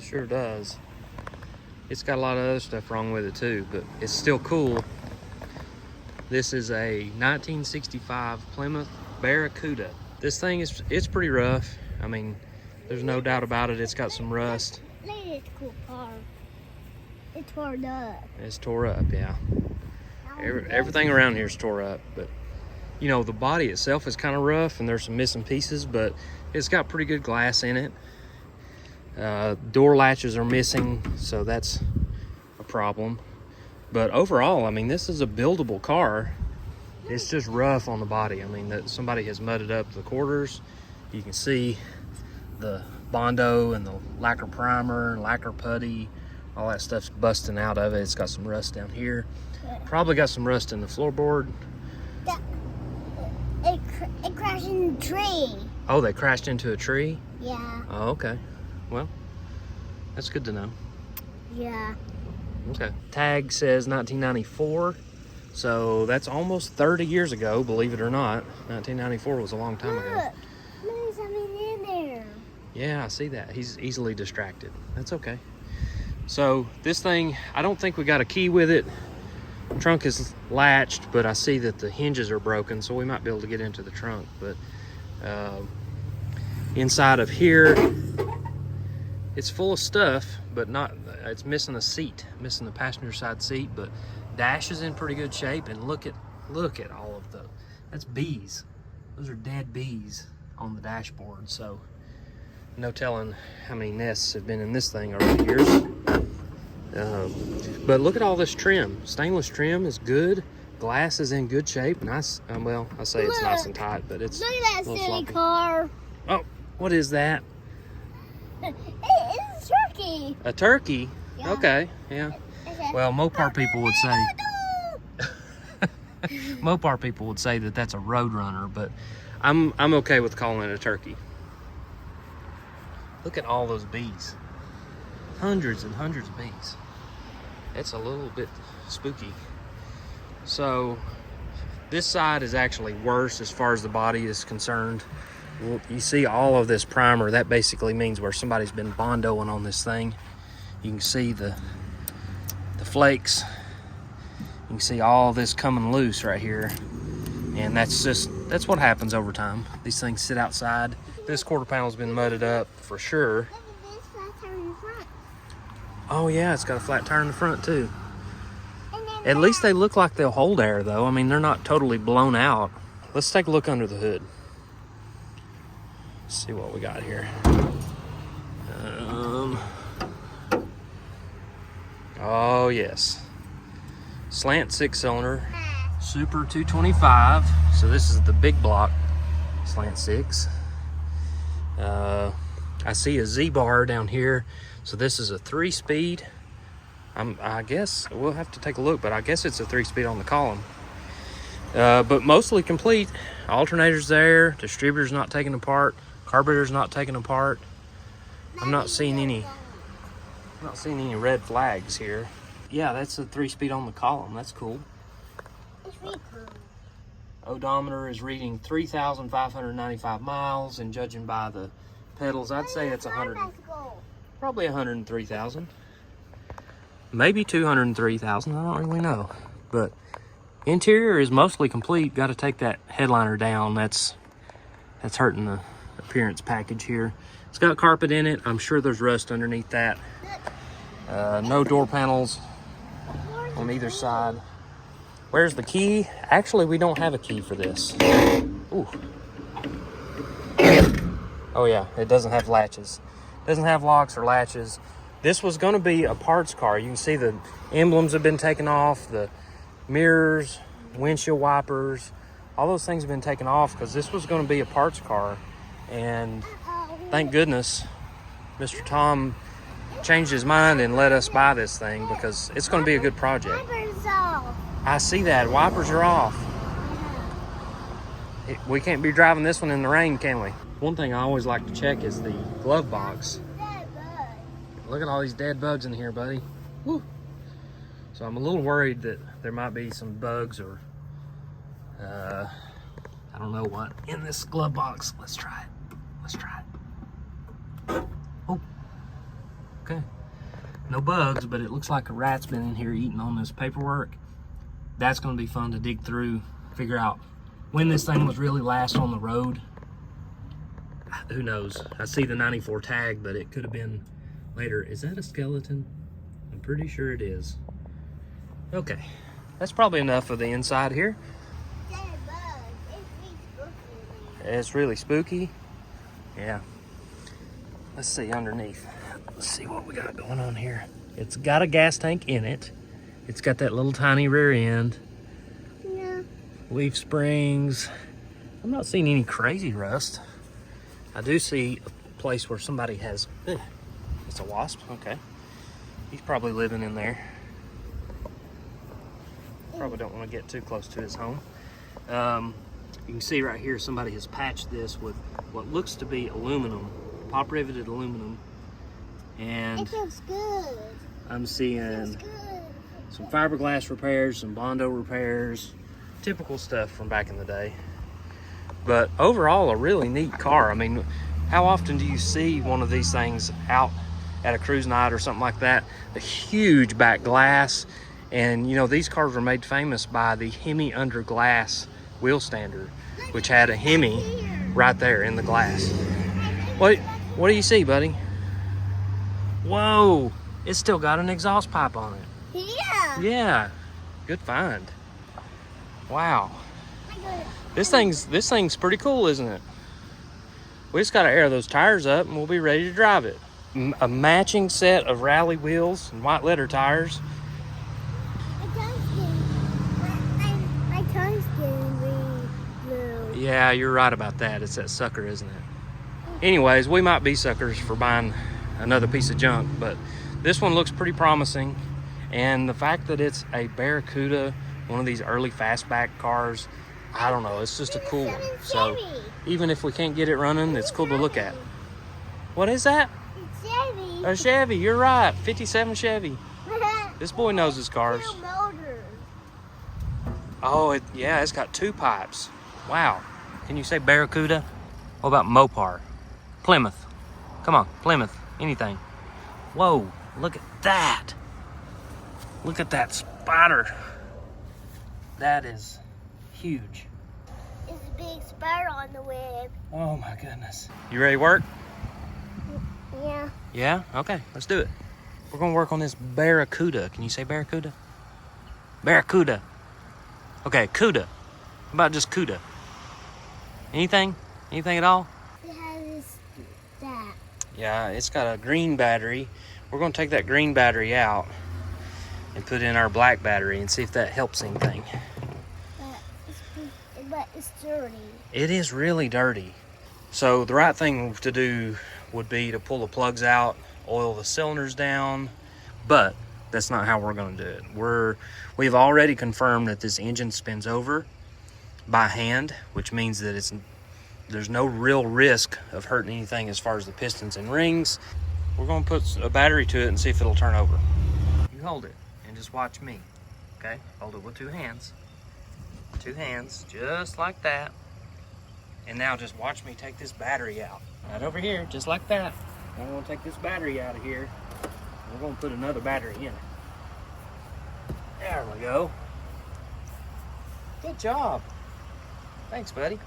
Sure does. It's got a lot of other stuff wrong with it too, but it's still cool. This is a 1965 Plymouth Barracuda. This thing it's pretty rough. I mean, there's no doubt about it. It's got some rust. Look at this cool car. It's tore up. It's tore up, yeah. Everything around here is tore up, but you know, the body itself is kind of rough and there's some missing pieces, but it's got pretty good glass in it. Door latches are missing, so that's a problem. But overall, I mean, this is a buildable car. It's just rough on the body. I mean, that somebody has mudded up the quarters. You can see the Bondo and the lacquer primer, lacquer putty, all that stuff's busting out of it. It's got some rust down here. Probably got some rust in the floorboard. It crashed in a tree. Oh, they crashed into a tree? Yeah. Oh, okay. Well, that's good to know. Yeah. Okay. Tag says 1994, so that's almost 30 years ago, believe it or not. 1994 was a long time ago. There's something in there. Yeah, I see that. He's easily distracted. That's okay. So this thing, I don't think we got a key with it. The trunk is latched, but I see that the hinges are broken, so we might be able to get into the trunk. But inside of here, it's full of stuff, but not, it's missing a seat, missing the passenger side seat, but dash is in pretty good shape. And look at all of that's bees. Those are dead bees on the dashboard. So no telling how many nests have been in this thing over the years. But look at all this trim. Stainless trim is good. Glass is in good shape. Nice. Well, I say it's nice and tight, but it's look at that silly sloppy. car. Oh, what is that? It's a turkey. A turkey? Yeah. Okay, yeah. Well, Mopar people would say Mopar people would say that that's a Roadrunner, but I'm okay with calling it a turkey. Look at all those bees. Hundreds and hundreds of bees. It's a little bit spooky. So this side is actually worse as far as the body is concerned. You see all of this primer. That basically means where somebody's been bondoing on this thing. You can see the flakes. You can see all this coming loose right here. And that's what happens over time. These things sit outside. This quarter panel's been mudded up for sure. Look at this flat tire in the front. Oh yeah, it's got a flat tire in the front too. At least they look like they'll hold air though. I mean, they're not totally blown out. Let's take a look under the hood. Let's see what we got here. Oh yes. Slant 6-cylinder, Super 225. So this is the big block Slant 6. I see a Z-bar down here. So this is a 3-speed. I guess we'll have to take a look, but I guess it's a 3-speed on the column. But mostly complete. Alternator's there. Distributor's not taken apart. Carburetor's not taken apart. I'm not seeing any red flags here. Yeah, that's a 3-speed on the column. That's cool. It's really cool. Odometer is reading 3,595 miles, and judging by the pedals, I'd say it's probably 103,000. Maybe 203,000, I don't really know. But interior is mostly complete. Got to take that headliner down. That's hurting the appearance package here. It's got carpet in it. I'm sure there's rust underneath that. No door panels on either side. Where's the key? Actually, we don't have a key for this. Ooh. Oh yeah, it doesn't have latches. Doesn't have locks or latches. This was going to be a parts car. You can see the emblems have been taken off, the mirrors, windshield wipers, all those things have been taken off because this was going to be a parts car. And thank goodness Mr. Tom changed his mind and let us buy this thing because it's going to be a good project. Wipers off. I see that. Wipers are off. We can't be driving this one in the rain, can we? One thing I always like to check is the glove box. Look at all these dead bugs in here, buddy. Woo. So I'm a little worried that there might be some bugs or I don't know what in this glove box. Let's try it. Let's try it. Oh. Okay. No bugs, but it looks like a rat's been in here eating on this paperwork. That's going to be fun to dig through, figure out when this thing was really last on the road. Who knows? I see the 94 tag, but it could have been later. Is that a skeleton? I'm pretty sure it is. Okay, that's probably enough of the inside here. It's really spooky. Yeah. Let's see underneath. Let's see what we got going on here. It's got a gas tank in it. It's got that little tiny rear end. Yeah. Leaf springs. I'm not seeing any crazy rust. I do see a place where somebody has... It's a wasp? Okay. He's probably living in there. Probably don't want to get too close to his home. You can see right here somebody has patched this with what looks to be aluminum, pop riveted aluminum. And it feels good. I'm seeing some fiberglass repairs, some Bondo repairs, typical stuff from back in the day. But overall, a really neat car. I mean, how often do you see one of these things out at a cruise night or something like that? The huge back glass. And you know, these cars were made famous by the Hemi under glass wheel stander, which had a Hemi right there in the glass. What do you see, buddy? Whoa, it's still got an exhaust pipe on it. Yeah. Yeah, good find. Wow. This thing's pretty cool, isn't it? We just got to air those tires up and we'll be ready to drive it. A matching set of rally wheels and white letter tires. My tongue's getting really blue. Yeah, you're right about that. It's that sucker, isn't it? Anyways, we might be suckers for buying another piece of junk, but this one looks pretty promising. And the fact that it's a Barracuda, one of these early fastback cars, I don't know, it's just a cool one. So even if we can't get it running, it's cool to look at. What is that? It's Chevy. A Chevy, you're right. 57 Chevy. This boy knows his cars. Oh, yeah, it's got two pipes. Wow. Can you say Barracuda? What about Mopar? Plymouth. Come on, Plymouth. Anything. Whoa, look at that. Look at that spider. That is huge. It's a big spider on the web. Oh my goodness. You ready to work? Yeah. Yeah? Okay, let's do it. We're gonna work on this Barracuda. Can you say Barracuda? Barracuda. Okay, Cuda. How about just Cuda? Anything? Anything at all? It has that. Yeah, it's got a green battery. We're gonna take that green battery out and put in our black battery and see if that helps anything. But it's dirty. It is really dirty. So the right thing to do would be to pull the plugs out, oil the cylinders down, but that's not how we're going to do it. We've already confirmed that this engine spins over by hand, which means that there's no real risk of hurting anything as far as the pistons and rings. We're going to put a battery to it and see if it'll turn over. You hold it and just watch me, okay? Hold it with two hands. Two hands, just like that. And now just watch me take this battery out. Right over here, just like that. I'm going to take this battery out of here. We're going to put another battery in it. There we go. Good job. Thanks, buddy.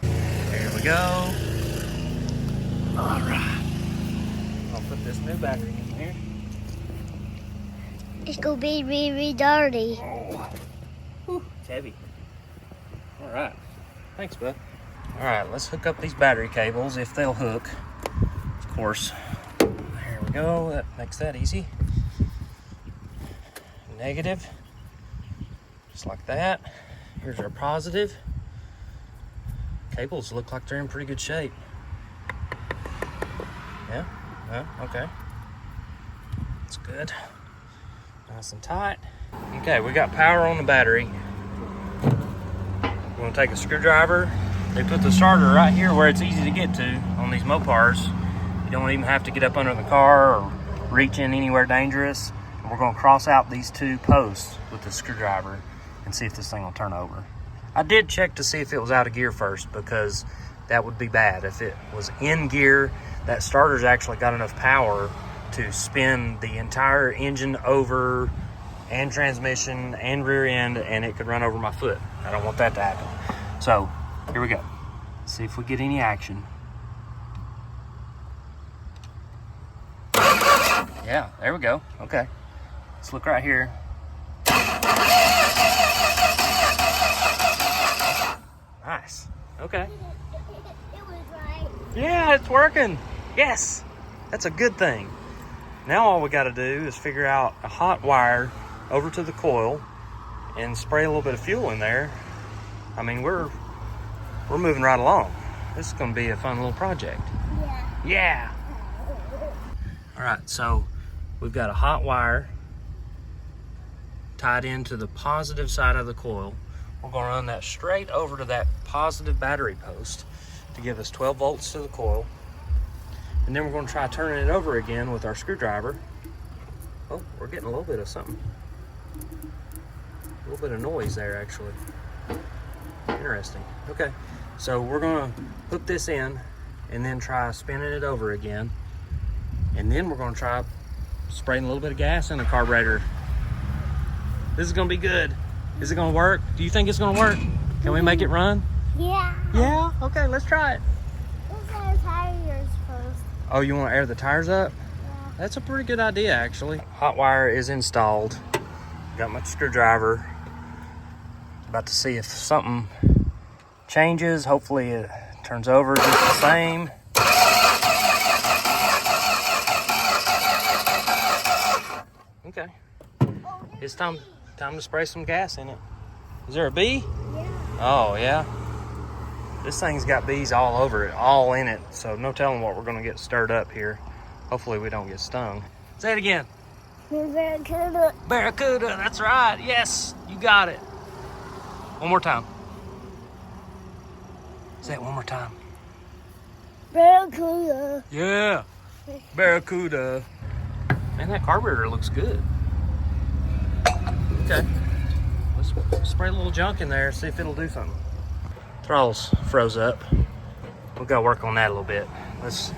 There we go. All right. I'll put this new battery in there. It's gonna be really dirty. Oh, whew, it's heavy. All right. Thanks, bud. All right, let's hook up these battery cables if they'll hook. Of course. There we go. That makes that easy. Negative. Just like that. Here's our positive. Cables look like they're in pretty good shape. Yeah? Yeah, okay. That's good. Nice and tight. Okay, we got power on the battery. We're gonna take a screwdriver. They put the starter right here where it's easy to get to on these Mopars. You don't even have to get up under the car or reach in anywhere dangerous. And we're gonna cross out these two posts with the screwdriver and see if this thing will turn over. I did check to see if it was out of gear first, because that would be bad. If it was in gear, that starter's actually got enough power to spin the entire engine over and transmission and rear end, and it could run over my foot. I don't want that to happen. So here we go. See if we get any action. Yeah, there we go. Okay. Let's look right here. Nice. Okay. It was right. Yeah, it's working. Yes. That's a good thing. Now all we got to do is figure out a hot wire over to the coil and spray a little bit of fuel in there. I mean, we're moving right along. This is going to be a fun little project. Yeah. Yeah. All right, so we've got a hot wire tied into the positive side of the coil. We're going to run that straight over to that positive battery post to give us 12 volts to the coil. And then we're going to try turning it over again with our screwdriver. Oh, we're getting a little bit of something. A little bit of noise there, actually. Interesting. Okay, so we're going to hook this in and then try spinning it over again. And then we're going to try spraying a little bit of gas in the carburetor. This is going to be good. Is it going to work? Do you think it's going to work? Can we make it run? Yeah. Yeah? Okay, let's try it. Let's air tires first. Oh, you want to air the tires up? Yeah. That's a pretty good idea, actually. Hot wire is installed. Got my screwdriver. About to see if something changes. Hopefully it turns over just the same. Okay. It's time to spray some gas in it. Is there a bee? Yeah. Oh, yeah. This thing's got bees all over it, all in it. So no telling what we're going to get stirred up here. Hopefully we don't get stung. Say it again. Barracuda. Barracuda, that's right. Yes, you got it. One more time. Say it one more time. Barracuda. Yeah, Barracuda. Man, that carburetor looks good. Okay, let's spray a little junk in there, see if it'll do something. Throttle's froze up. We've got to work on that a little bit. Let's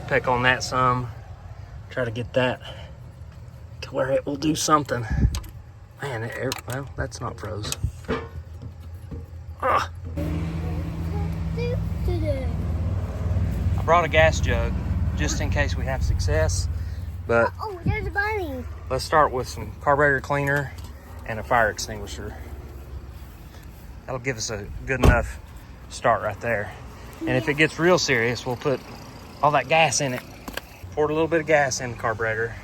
peck on that some. Try to get that to where it will do something. Man, well, that's not froze. Ugh. I brought a gas jug just in case we have success, but Oh, there's a bunny. let's start with some carburetor cleaner and a fire extinguisher. That'll give us a good enough start right there. And if it gets real serious, we'll put all that gas in it. Poured a little bit of gas in the carburetor.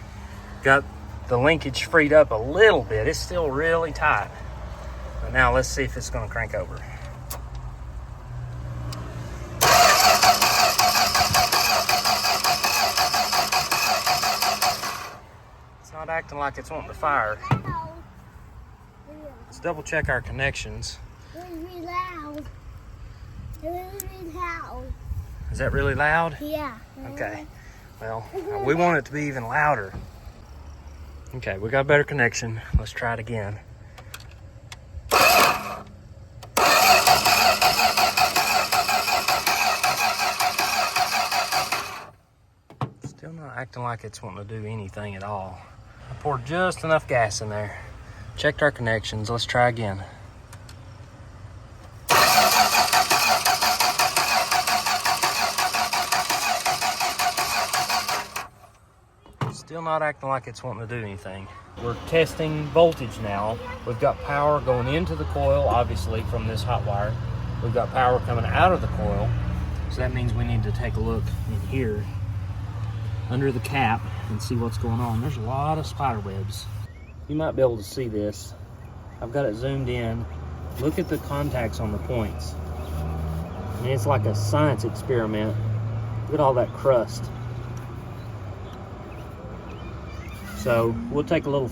Got the linkage freed up a little bit. It's still really tight. But now let's see if it's gonna crank over. It's not acting like it's wanting to fire. Let's double check our connections. It was really loud. It was really loud. Is that really loud? Yeah. Okay. Well, we want it to be even louder. Okay, we got a better connection. Let's try it again. Still not acting like it's wanting to do anything at all. I poured just enough gas in there. Checked our connections. Let's try again. Still not acting like it's wanting to do anything. We're testing voltage now. We've got power going into the coil, obviously, from this hot wire. We've got power coming out of the coil. So that means we need to take a look in here under the cap and see what's going on. There's a lot of spider webs. You might be able to see this. I've got it zoomed in. Look at the contacts on the points. I mean, it's like a science experiment. Look at all that crust. So we'll take a little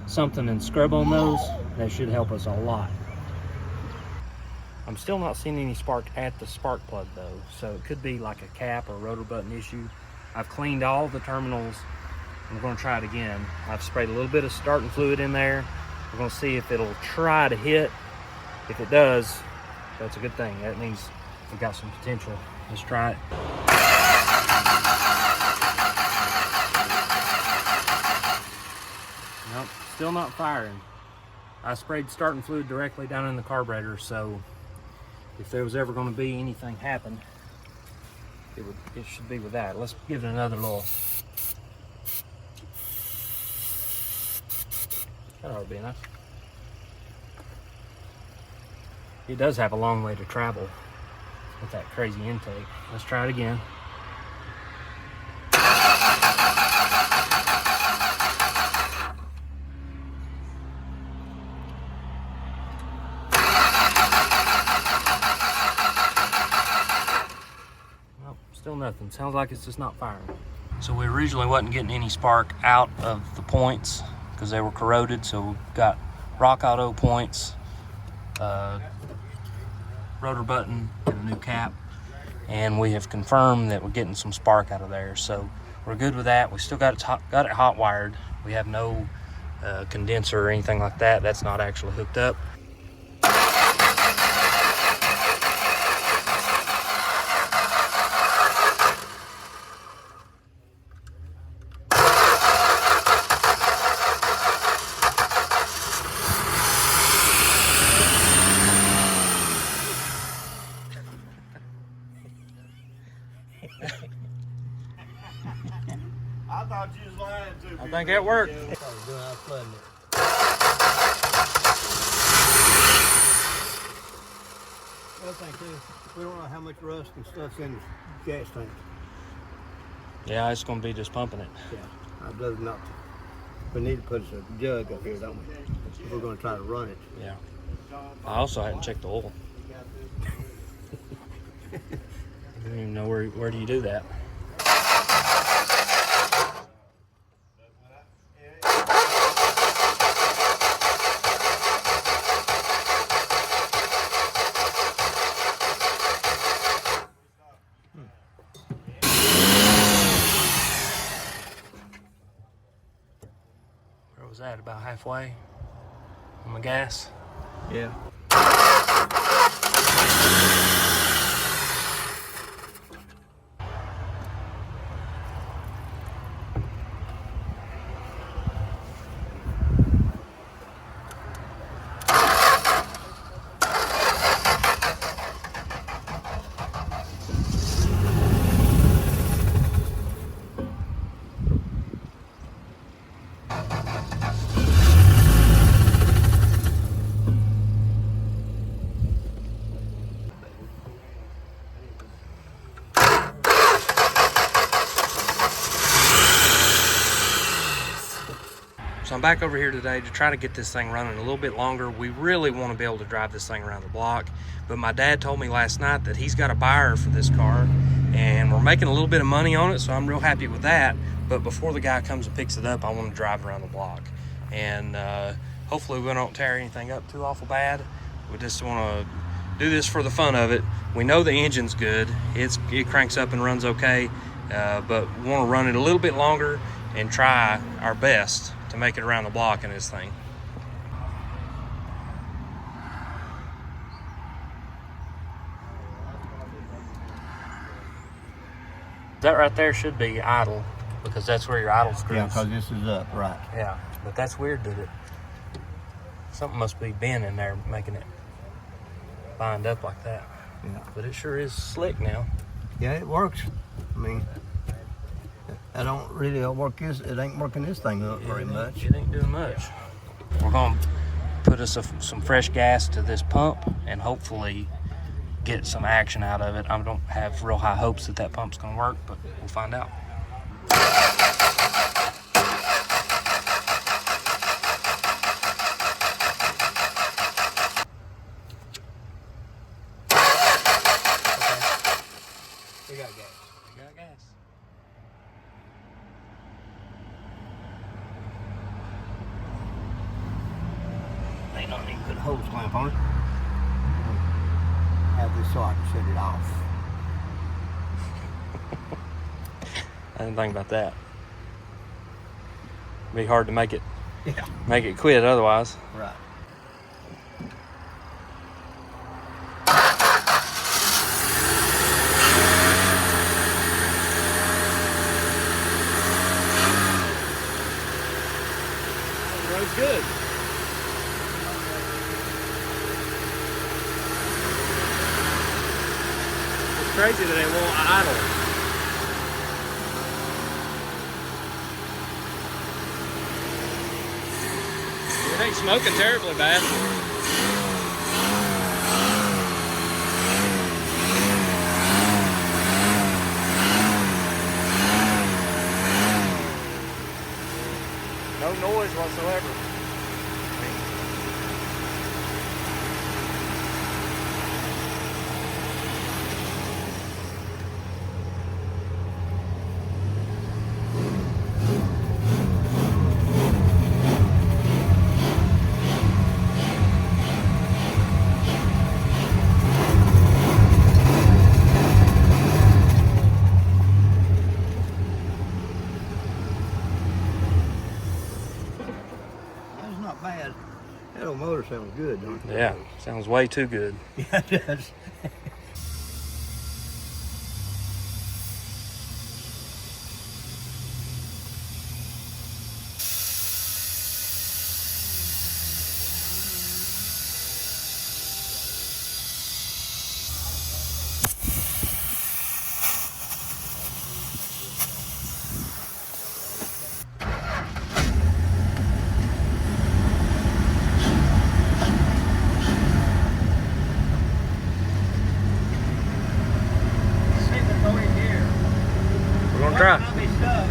something and scrub on those. That should help us a lot. I'm still not seeing any spark at the spark plug though. So it could be like a cap or rotor button issue. I've cleaned all the terminals. I'm gonna try it again. I've sprayed a little bit of starting fluid in there. We're gonna see if it'll try to hit. If it does, that's a good thing. That means we've got some potential. Let's try it. still not firing. I sprayed starting fluid directly down in the carburetor, so if there was ever going to be anything happen, it should be with that. Let's give it another little. That ought to be enough. It does have a long way to travel with that crazy intake. Let's try it again. Nope, still nothing. Sounds like it's just not firing. So we originally wasn't getting any spark out of the points because they were corroded, so we got Rock Auto points, rotor button, and a new cap, and we have confirmed that we're getting some spark out of there, so we're good with that. We still got it hot wired. We have no condenser or anything like that. That's not actually hooked up. I thought you was lying to me. I think that worked. Well, thank you. We don't know how much rust and stuff's in the gas tank. Yeah, it's going to be just pumping it. Yeah, I'd rather not. We need to put a jug up here, don't we? If we're going to try to run it. Yeah. I also hadn't checked the oil. I don't even know where do you do that. Where was that? About halfway on the gas? Yeah. So I'm back over here today to try to get this thing running a little bit longer. We really want to be able to drive this thing around the block, but my dad told me last night that he's got a buyer for this car and we're making a little bit of money on it, so I'm real happy with that. But before the guy comes and picks it up, I want to drive around the block, and hopefully we don't tear anything up too awful bad. We just want to do this for the fun of it. We know the engine's good, it cranks up and runs okay, but we want to run it a little bit longer and try our best to make it around the block in this thing. That right there should be idle, because that's where your idle screws. Yeah, because this is up, right. Yeah, but that's weird that something must be bent in there making it bind up like that. Yeah. But it sure is slick now. Yeah, it works. I mean, I don't really work this. It ain't working this thing up very much. It ain't doing much. We're gonna put us some fresh gas to this pump and hopefully get some action out of it. I don't have real high hopes that pump's gonna work, but we'll find out. We got gas. We got gas. They don't need to put a hose clamp on it. Have this so I can shut it off. I didn't think about that. It'd be hard to make it quit otherwise. Right. sounds good. It's crazy that it won't idle. It ain't smoking terribly bad. No noise whatsoever. That's not bad. That old motor sounds good, don't it? Yeah, sounds way too good. Yeah, it does. We're gonna try. I'll be stuck.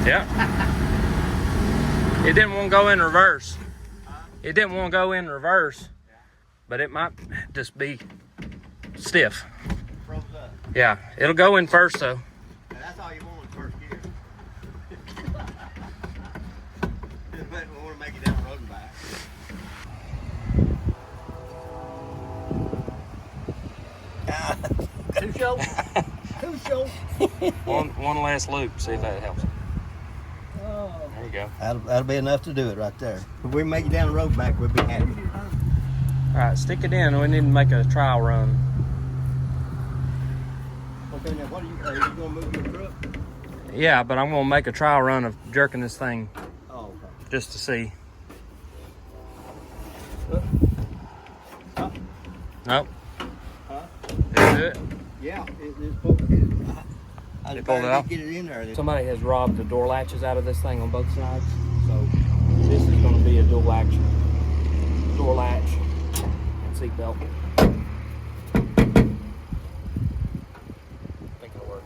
Yeah. It didn't want to go in reverse. It didn't want to go in reverse, but it might just be stiff. Froze up. Yeah, it'll go in first though. And that's all you want in first gear. Just let me want to make it down the road and back. Too short. Too short. One last loop, see if that helps. Oh. There you go. That'll be enough to do it right there. If we make it down the road back, we'll be happy. All right, stick it in. We need to make a trial run. Okay, now what are you going to move your truck? Yeah, but I'm gonna make a trial run of jerking this thing Oh, okay. just to see. Nope. Huh? Didn't do it. Yeah, it's pulled it. I It pulled it out? Get it in there. Somebody has robbed the door latches out of this thing on both sides, so this is going to be a dual latch and seat belt. I think it'll work.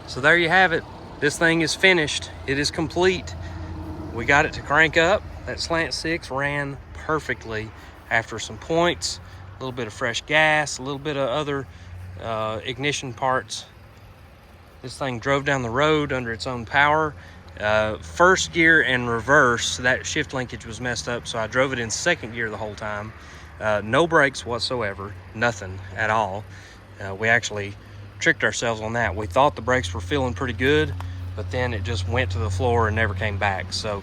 So there you have it. This thing is finished. It is complete. We got it to crank up. That slant 6 ran perfectly after some points, a little bit of fresh gas, a little bit of other ignition parts. This thing drove down the road under its own power. First gear and reverse, that shift linkage was messed up, so I drove it in second gear the whole time. No brakes whatsoever, nothing at all. We actually tricked ourselves on that. We thought the brakes were feeling pretty good, but then it just went to the floor and never came back. So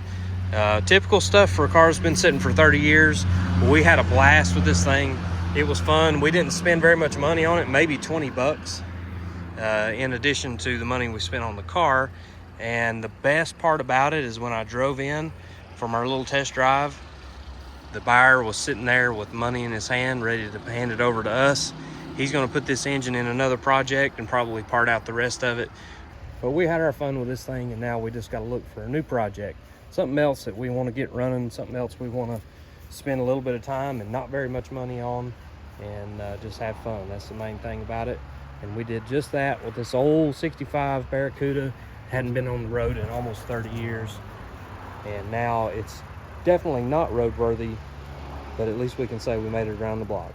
typical stuff for a car that's been sitting for 30 years. We had a blast with this thing. It was fun. We didn't spend very much money on it, maybe 20 bucks in addition to the money we spent on the car. And the best part about it is when I drove in from our little test drive, the buyer was sitting there with money in his hand, ready to hand it over to us. He's going to put this engine in another project and probably part out the rest of it. But we had our fun with this thing, and now we just got to look for a new project. Something else that we want to get running, something else we want to spend a little bit of time and not very much money on, and just have fun. That's the main thing about it. And we did just that with this old 65 Barracuda. Hadn't been on the road in almost 30 years. And now it's definitely not roadworthy, but at least we can say we made it around the block.